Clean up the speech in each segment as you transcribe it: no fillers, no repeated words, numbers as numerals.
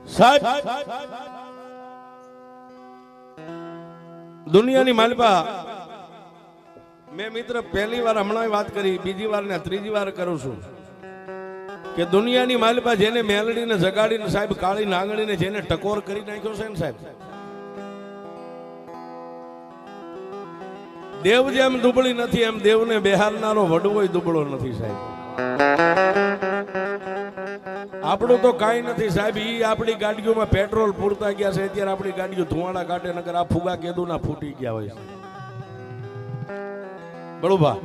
સાહેબ દુનિયાની માલિપા મેં મિત્ર પહેલી વાર હમણાં વાત કરી, બીજી વાર ને ત્રીજી વાર કરું છું કે દુનિયાની માલિપા જેને મેલડીને જગાડીને સાહેબ કાળી નાંગણીને જેને ટકોર કરી નાખ્યો છે ને સાહેબ, દેવ જેમ દુબળી નથી એમ દેવને બેહારનારો વડવો દુબળો નથી સાહેબ. આપણું તો કાંઈ નથી સાહેબ. ઈ આપણી ગાડીઓમાં પેટ્રોલ પૂરતા ગયા છે, અત્યારે આપણી ગાડીઓ ધુવાડા કાઢે નકર આ ફુગા કેદુના ફૂટી ગયા હોય છે. બળુભા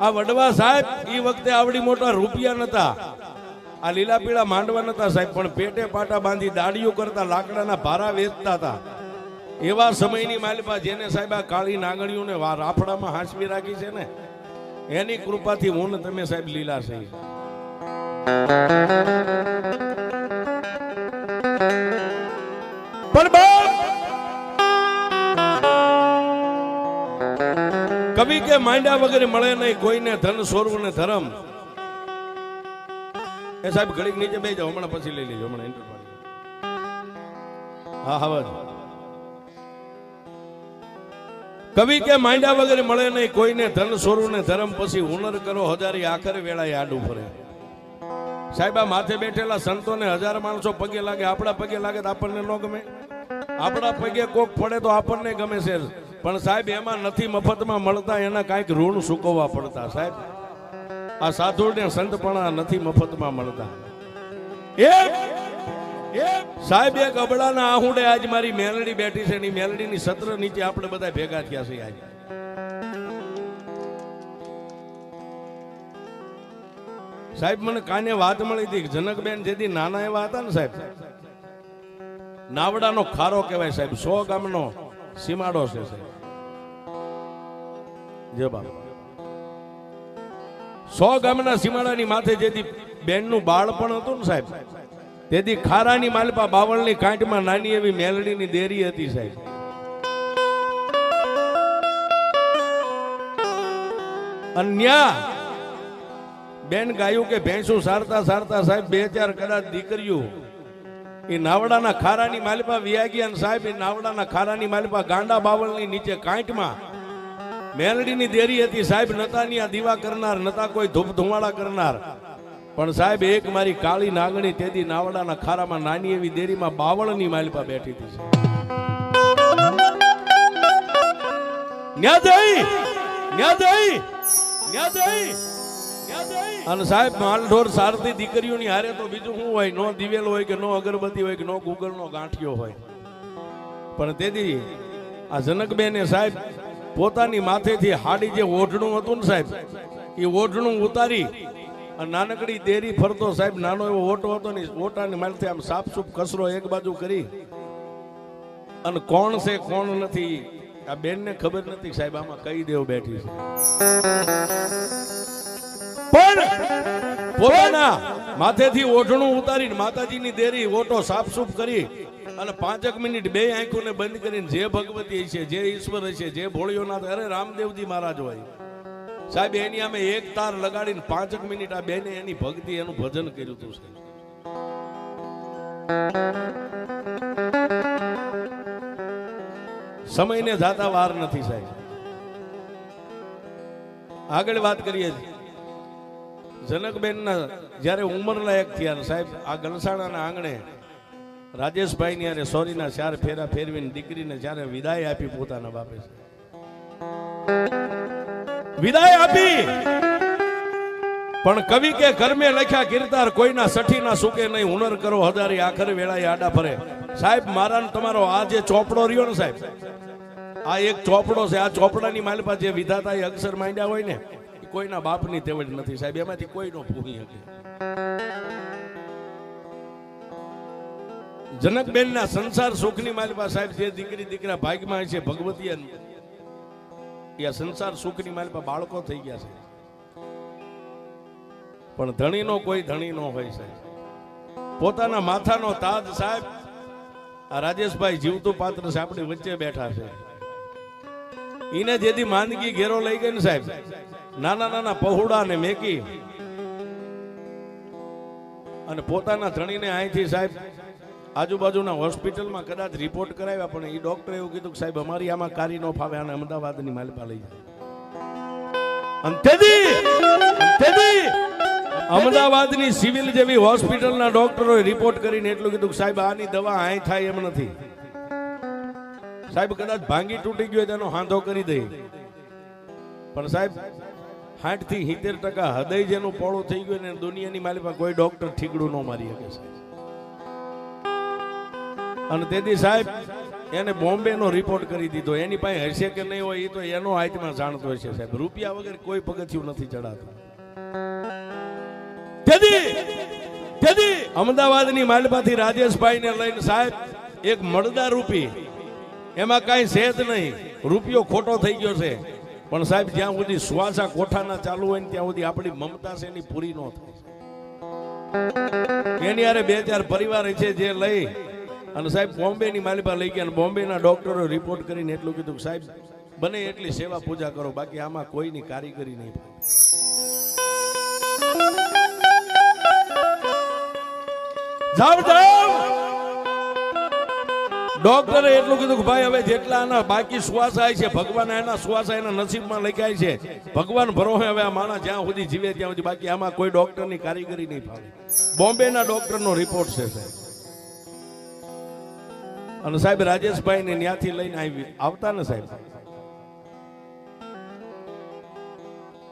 આ વડવા સાહેબ ઈ વખતે આવડી મોટા રૂપિયા નતા, આ લીલા પીળા માંડવા નતા સાહેબ, પણ પેટે પાટા બાંધી દાડીઓ કરતા લાકડાના ભારા વેચતા હતા. એવા સમયની માલિપા જેને સાહેબ આ કાળી નાંગણીઓને રાફડામાં હાંસવી રાખી છે ને, એની કૃપાથી હું ને તમે સાહેબ લીલા છે. કવિ કે માંડ્યા વગેરે મળે નહીં કોઈને ધન સોરવું ને ધર્મ. એ સાહેબ ઘડીક નીચે બેસી જાઓ, હમણાં પછી લઈ લેજો, હમણાં ઇન્ટરવ્યુ. હા હવે કવિ કે માંડ્યા વગેરે મળે નહીં કોઈને ધન સોરવું ને ધર્મ, પછી હુનર કરો હજારી આખરે વેળાએ આડું ફરે. સાહેબ આ માથે બેઠેલા સંતોને હજાર માણસો પગે લાગે, આપણા પગે લાગે તો આપણને ન ગમે, આપણા પગે કોક પડે તો આપણને ગમે છે, પણ સાહેબ એમાં નથી મફતમાં મળતા, એના કાંઈક ઋણ ચૂકવવા પડતા સાહેબ. આ સાધુ ને સંતપણા નથી મફતમાં મળતા. સાહેબ એક અબડાના આહુડે આજ મારી મેલડી બેઠી છે, ની મેલડીની સત્ર નીચે આપણે બધા ભેગા થયા છીએ આજ. સાહેબ મને કાને વાત મળી હતી, જનકબેન જેથી નાના એવા હતા ને સાહેબ, નાવડાનો ખારો કહેવાય સાહેબ, 100 ગામનો સીમાડો છે સાહેબ. જે બાપ 100 ગામના સીમાડાની માથે જેથી બેનનું બાળપણ હતું ને સાહેબ, તેથી ખારાની માલપા બાવળની કાંઠમાં નાની એવી મેલડીની દેરી હતી સાહેબ. અન્યા બેન ગાયું કે ભેંસું સારતા સારતા સાહેબ 2-4 કદાચ દીકરીઓ એ નાવડાના ખારાની માલપા વિયાગ્યા સાહેબ. એ નાવડાના ખારાની માલપા ગાંડા બાવળની નીચે કાંઠમાં મેલડીની દેરી હતી સાહેબ. નતા ની આ દીવા કરનાર, નતા કોઈ ધૂપ ધુમાડા કરનાર, પણ સાહેબ એક મારી કાળી નાગણી તેથી નાવડાના ખારામાં નાની એવી દેરીમાં બાવળની માલપા બેઠી હતી. અને સાહેબ માલઢોર સારથી દીકરીઓની હારે તો બીજું શું હોય, નો દિવેલ હોય કે નો અગરબત્તી હોય કે નો ગુગળ નો ગાંઠિયો હોય, પણ તેથી આ જનકબેને સાહેબ પોતાની માથેથી હાડી જે ઓઢણું હતું ને સાહેબ, એ ઓઢણું ઉતારી અને નાનકડી દેરી ફરતો સાહેબ નાનો એવો ઓટો હતો ને, ઓટાની માલથી આમ સાફસૂફ કચરો એક બાજુ કરી અને કોણ છે કોણ નથી આ બેનને ખબર નથી સાહેબ, આમાં કઈ દેવ બેઠી છે. પણ પોતાના માથેથી ઓઢણું ઉતારીને માતાજીની દેરી ઓટો સાફસૂફ કરી અને 5 મિનિટ બે આંખોને બંધ કરીને જે ભગવતી છે, જે ઈશ્વર છે, જે ભોળિયોનાથ, અરે રામદેવજી મહારાજ હોય સાહેબ, એની અમે એક તાર લગાડીને 5 મિનિટ આ બેને એની ભક્તિ એનું ભજન કર્યું હતું સાહેબ. સમયને જાતા વાર નથી સાહેબ. આગળ વાત કરીએ, જનકબેનના જ્યારે ઉંમર લાયક થયા સાહેબ, આ ગલસાણાના આંગણે રાજેશભાઈ ની અરે સોરીના 4 ફેરા ફેરવીને દીકરીને જ્યારે વિદાય આપી, પોતાના બાપે વિદાય આપી. પણ કવિ કે કર્મે લખ્યા કીર્તાર, કોઈના સઠીના સુકે નહીં, હુનર કરો હજારી આખરે વેળાએ આડા ફરે. સાહેબ મારા તમારો આ જે ચોપડો રહ્યો ને સાહેબ, આ એક ચોપડો છે, આ ચોપડાની માલપા જે વિધાતા એ અક્ષર માંડ્યા હોય ને, કોઈના બાપની તેવડ નથી સાહેબ, એમાંથી કોઈ નો ભૂગી શકે. જનકબેનના સંસાર સુખની માલપા સાહેબ જે દીકરી દીકરા ભાગમાં છે ભગવતી, એ સંસાર સુખની માલપા બાળકો થઈ ગયા છે, પણ ધણીનો કોઈ ધણી નો હોય સાહેબ. પોતાના માથાનો તાજ સાહેબ આ રાજેશભાઈ જીવતું પાત્ર છે, આપણી વચ્ચે બેઠા છે. એને જેથી માંદગી ઘેરો લઈ ગઈ ને સાહેબ, નાના નાના પહોળા ને મેકી અને પોતાના ધણીને અહીંથી સાહેબ આજુબાજુના હોસ્પિટલમાં કદાચ રિપોર્ટ કરાવ્યા, પણ એ ડોક્ટરે એવું કીધું કે સાહેબ અમારી આમાં કારી ન ફાવે, આને અમદાવાદની માલપા લઈ જાય. અને તેથી અમદાવાદની સિવિલ જેવી હોસ્પિટલના ડોક્ટરોએ રિપોર્ટ કરીને એટલું કીધું કે સાહેબ આની દવા અહીં થાય એમ નથી. સાહેબ કદાચ ભાંગી તૂટી ગયો તેનો હાંધો કરી દે, પણ સાહેબ 60 થી 70% હૃદય જેનું પોળું થઈ ગયું ને દુનિયાની માલિકા કોઈ ડોક્ટર ઠીકડું ન મારી શકે સાહેબ. અને તેથી સાહેબ એને બોમ્બે નો રિપોર્ટ કરી દીધો. એની પાસે હશે કે નહીં હોય એ તો એનો આત્મા જાણતો હશે સાહેબ. રૂપિયા વગર કોઈ પગથિયું નથી ચડાતું. તેથી અમદાવાદની માલપાથી રાજેશભાઈ ને લઈને સાહેબ એક મળદા રૂપી, એમાં કાંઈ છે જ નહીં, રૂપિયો ખોટો થઈ ગયો છે. પણ સાહેબ જ્યાં સુધી સુવાસા કોઠાના ચાલુ હોય ને ત્યાં સુધી આપણી મમતા છે એની પૂરી ન થાય. એની હારે 2-4 પરિવાર છે જે લઈ અને સાહેબ બોમ્બે ની માલિપા લઈ ગયા. બોમ્બે ના ડોક્ટરો રિપોર્ટ કરીને એટલું કીધું કે સાહેબ બને એટલી સેવા પૂજા કરો, બાકી આમાં કોઈની કારીગરી નહીં. જાવ ડોક્ટરે એટલું કીધું કે ભાઈ હવે જેટલા આના બાકી શ્વાસાય છે, ભગવાન એના શ્વાસા એના નસીબમાં લખાય છે. ભગવાન ભરોસે હવે આ માણસ જ્યાં સુધી જીવે ત્યાં સુધી, બાકી આમાં કોઈ ડોક્ટરની કારીગરી નહીં ફાવે. બોમ્બેના ડોક્ટરનો રિપોર્ટ છે સાહેબ. અને સાહેબ રાજેશભાઈ ને ત્યાંથી લઈને આવતા ને સાહેબ,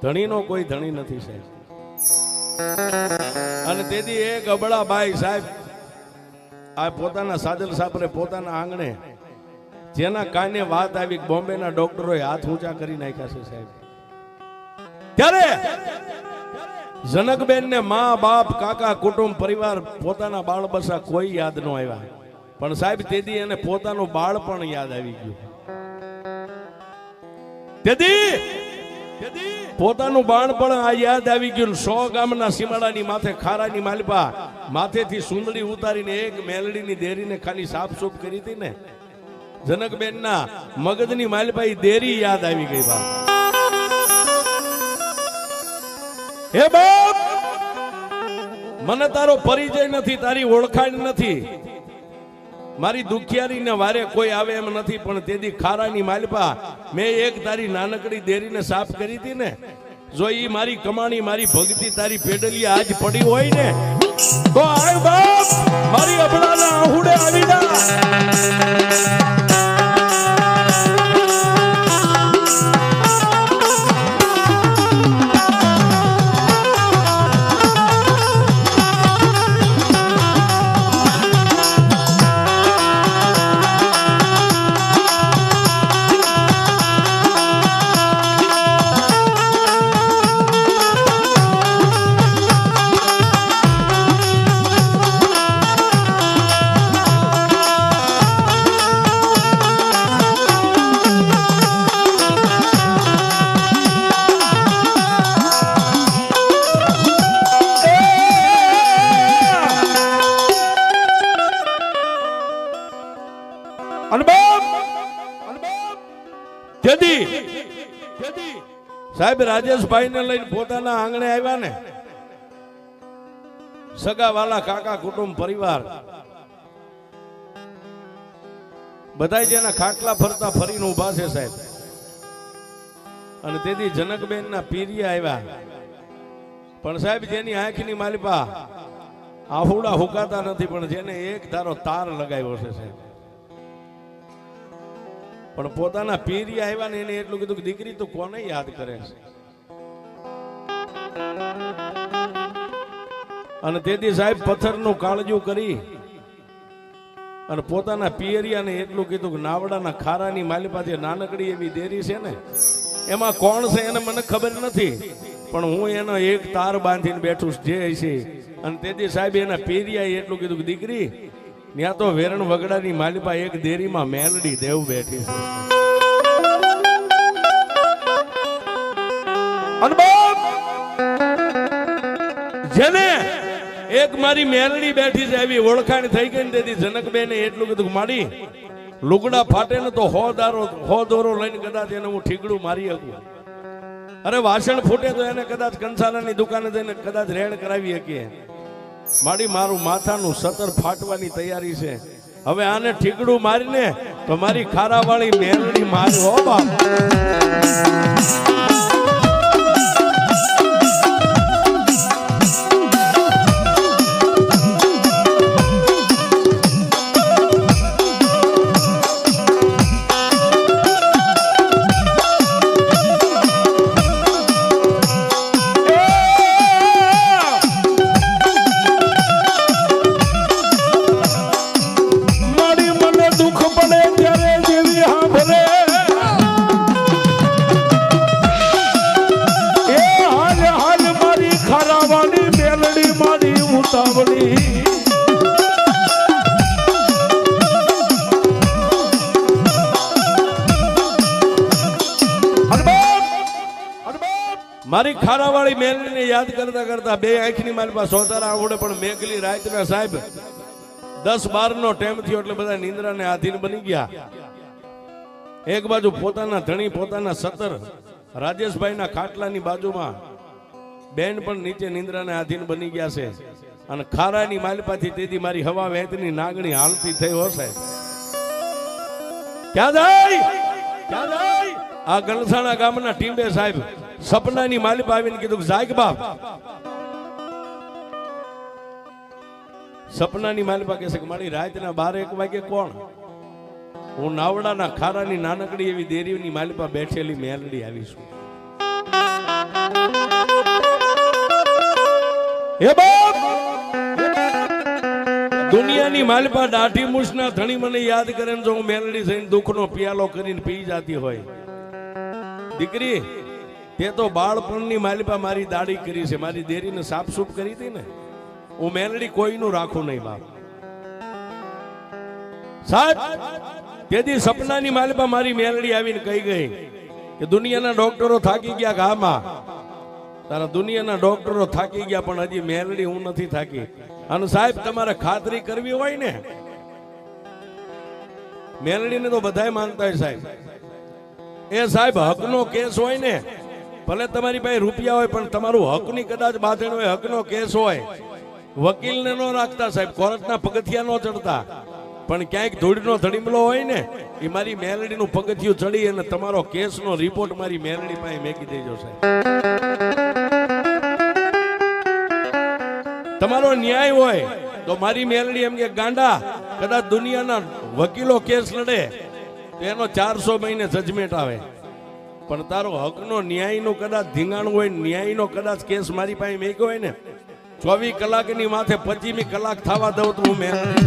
ધણીનો કોઈ ધણી નથી સાહેબ. અને તેથી એક અબળા ભાઈ સાહેબ આ પોતાના સાજલ સાપરે પોતાના આંગણે જેના કાને વાત આવી, બોમ્બેના ડોક્ટરોએ હાથ ઊંચા કરી નાખ્યા છે સાહેબ. ત્યારે જનકબેન ને મા બાપ કાકા કુટુંબ પરિવાર પોતાના બાળ બસા કોઈ યાદ ન આવ્યા, પણ સાહેબ તેથી એને પોતાનું બાળ પણ યાદ આવી ગયું. તેથી પોતાનું બાણ પણ આ યાદ આવી ગયું. 100 ગામના સીમાડાની માથે ખારાની માલપા માથેથી સુંદડી ઉતારીને એક મેલડીની દેરીને ખાલી સાફસૂફ કરી હતી ને, જનકબેનના મગજની માલપા ઈ દેરી યાદ આવી ગઈ. બાપ હે બાપ, મને તારો પરિચય નથી, તારી ઓળખાણ નથી, મારી દુખિયારીને વારે કોઈ આવે એમ નથી, પણ તેથી ખારાની માલપા મેં એક તારી નાનકડી દેરીને સાફ કરી હતી ને, જો ઈ મારી કમાણી મારી ભક્તિ તારી પેડલી આજ પડી હોય ને તો આય બાપ મારી અબળાના આહુડે આવી જા. સાહેબ રાજેશભાઈ ને લઈને પોતાના આંગણે આવ્યા ને, સગા વાલા કાકા કુટુંબ પરિવાર બધા જેના ખાટલા ફરતા ફરીને ઉભા છે સાહેબ. અને તેથી જનકબેન ના પીરિયા આવ્યા, પણ સાહેબ જેની આંખની માલિપા આહુડા હુકાતા નથી, પણ જેને એક ધારો તાર લગાવ્યો છે સાહેબ. પણ પોતાના પીરિયા આવ્યા ને એને એટલું કીધું કે દીકરી તું કોને યાદ કરે છે. અને તેથી સાહેબ પથ્થરનું કાળજું કરી અને પોતાના પિયરિયાને એટલું કીધું કે નાવડાના ખારાની માલિપા જે નાનકડી એવી દેરી છે ને એમાં કોણ છે એને મને ખબર નથી, પણ હું એનો એક તાર બાંધીને બેઠું જે છે. અને તેથી સાહેબ એના પિયરિયાએ એટલું કીધું કે દીકરી ત્યાં તો વેરણ વગડાની માલિપા એક દેરીમાં મેલડી દેવ બેઠી છે. જેને એક મારી મેલડી બેઠી છે એવી ઓળખાણ થઈ ગઈ ને તેથી જનકબેને એટલું કીધું કે મારી લુગડા ફાટે ને તો હો દોરો લઈને કદાચ એને હું ઠીકડું મારી શકું. અરે વાસણ ફૂટે તો એને કદાચ કંસારાની દુકાને જઈને કદાચ રેડ કરાવી શકીએ, મારું માથાનું સતર ફાટવાની તૈયારી છે. હવે આને ઠીકડું મારીને તો મારી ખારાવાળી મેલડી મારી હો બાપ. મારી ખારાવાળી મેલડીને યાદ કરતા કરતા બે આંખની મારી પાસે સોતારા આવડે પણ મેઘલી રાતના સાહેબ 10-12 નો ટાઈમ થયો એટલે બધા નિંદ્રાને આધીન બની ગયા. એક બાજુ પોતાના ધણી પોતાના સતર રાજેશભાઈના ખાટલાની બાજુમાં બેન પણ નીચે નિંદ્રાને આધીન બની ગયા છે. અને ખારાની માલપાથી તેથી મારી હવા વહેતની નાગણી હાલતી થઈ હો સાહેબ. ક્યાં જાય ક્યાં જાય? આ ગણસાણા ગામના ટીંબે સાહેબ સપનાની માલિપા આવીને કીધું જાગ બાપ. સપનાની માલિપા કહે છે કે મારી રાતના 12-1 વાગે કોણ? હું નાવડાના ખારાની નાનકડી એવી દેરીની માલિપા બેઠેલી મેલડી આવીશું. હે બાપ, દુનિયાની માલિપા દાઢી મૂછના ધણી મને યાદ કરે ને જો હું મેલડી થઈને દુઃખનો પિયાલો કરીને પી જાતી હોય. દીકરી તે તો બાળપણની માલિપા મારી દાઢી કરી છે, મારી દેરીને સાફસૂફ કરી હતી ને. હું મેલડી કોઈનું રાખું નહીં બાપ સાહેબ. તેથી સપનાની માલિપા મારી મેલડી આવીને કહી ગઈ કે દુનિયાના ડોક્ટરો થાકી ગયા. ગામાં તારા દુનિયાના ડોક્ટરો થાકી ગયા પણ હજી મેલડી હું નથી થાકી. અને સાહેબ તમારે ખાતરી કરવી હોય ને, મેલડીને તો બધાય માનતા હોય સાહેબ. એ સાહેબ હકનો કેસ હોય ને, ભલે તમારી પાસે રૂપિયા હોય પણ તમારું હકની કદાચ બાંધણ હોય, હકનો કેસ હોય, વકીલને ન રાખતા સાહેબ, કોર્ટના પગથિયા ન ચડતા. પણ ક્યાંક ધૂળનો ધડીમલો હોય ને, એ મારી મેલડીનું પગથિયું ચડી અને તમારો કેસનો રિપોર્ટ મારી મેલડી પાસે મેકી દેજો સાહેબ. તમારો ન્યાય હોય તો મારી મેલડી એમ કે ગાંડા કદાચ દુનિયાના વકીલો કેસ લડે તો એનો 400 મહિને જજમેન્ટ આવે, પણ તારો હકનો ન્યાયનો કદાચ ધીંગાણું હોય, ન્યાયનો કદાચ કેસ મારી પાસે મેક્યો હોય ને, 24 કલાકની માથે 25મી કલાક થવા દઉં તો હું મેલડી.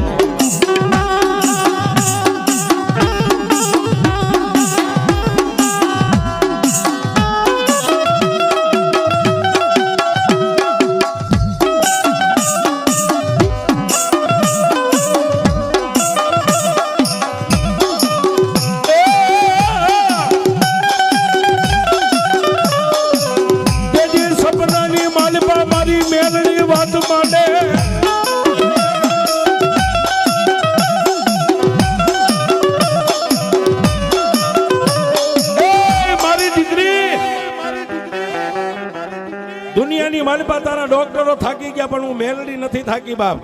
દુનિયાની માલિપા તારા ડોક્ટરો થાકી ગયા પણ હું મેલડી નથી થાકી બાપ.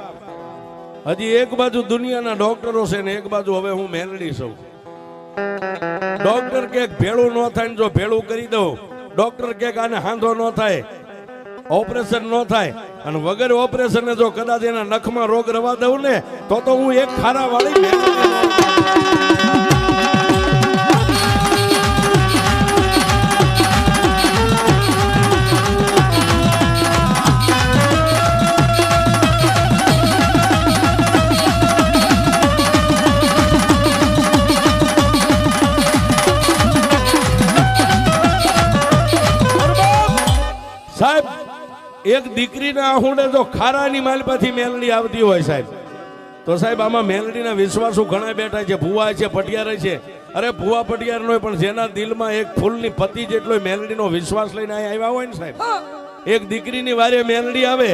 હજી એક બાજુ દુનિયાના ડોક્ટરો છે ને એક બાજુ હવે હું મેલડી છું. ડોક્ટર કે ભેળું ન થાય, જો ભેળું કરી દઉં, ડોક્ટર કે આને હાંધો ન થાય, ઓપરેશન ન થાય, અને વગર ઓપરેશન જો કદાચ એના નખમાં રોગ રવા દઉં ને તો હું એક ખારા વાળી મેલડી. સાહેબ એક દીકરીના આહુડે જો ખારાની માલપાથી મેલડી આવતી હોય સાહેબ, તો સાહેબ આમાં મેલડીના વિશ્વાસુ ઘણા બેઠા છે. ભુવા છે, પટિયાર છે. અરે ભુવા પટિયાર નો પણ જેના દિલમાં એક ફૂલની પત્તી જેટલો મેલડીનો વિશ્વાસ લઈને આવ્યા હોય ને સાહેબ, એક દીકરીની વારે મેલડી આવે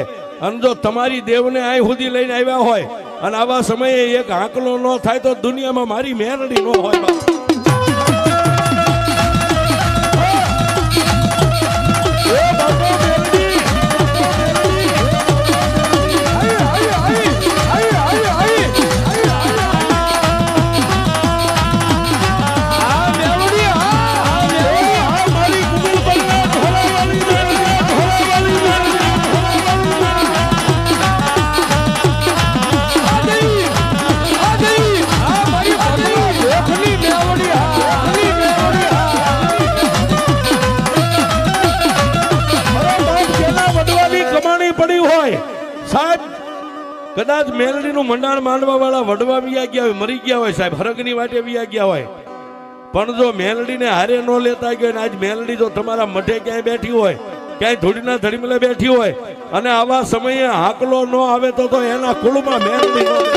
અને જો તમારી દેવને આ સુધી લઈને આવ્યા હોય અને આવા સમયે એક આંકલો ન થાય તો દુનિયામાં મારી મેલડી ન હોય. કદાચ મેલડીનું મંડાણ માંડવા વાળા વડવા વિયા ગયા હોય, મરી ગયા હોય સાહેબ, હરગની વાટે વિયા ગયા હોય, પણ જો મેલડીને હારે ન લેતા ગયો ને આજ મેલડી જો તમારા મઢે ક્યાંય બેઠી હોય, ક્યાંય ધૂળીના ધડીમલે બેઠી હોય અને આવા સમયે હાકલો ન આવે તો એના કુળમાં મેલડી ન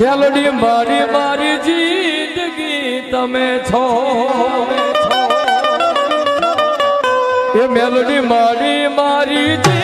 મેલોડી મારી મારી જિંદગી તમે છો એ મેલોડી મારી મારી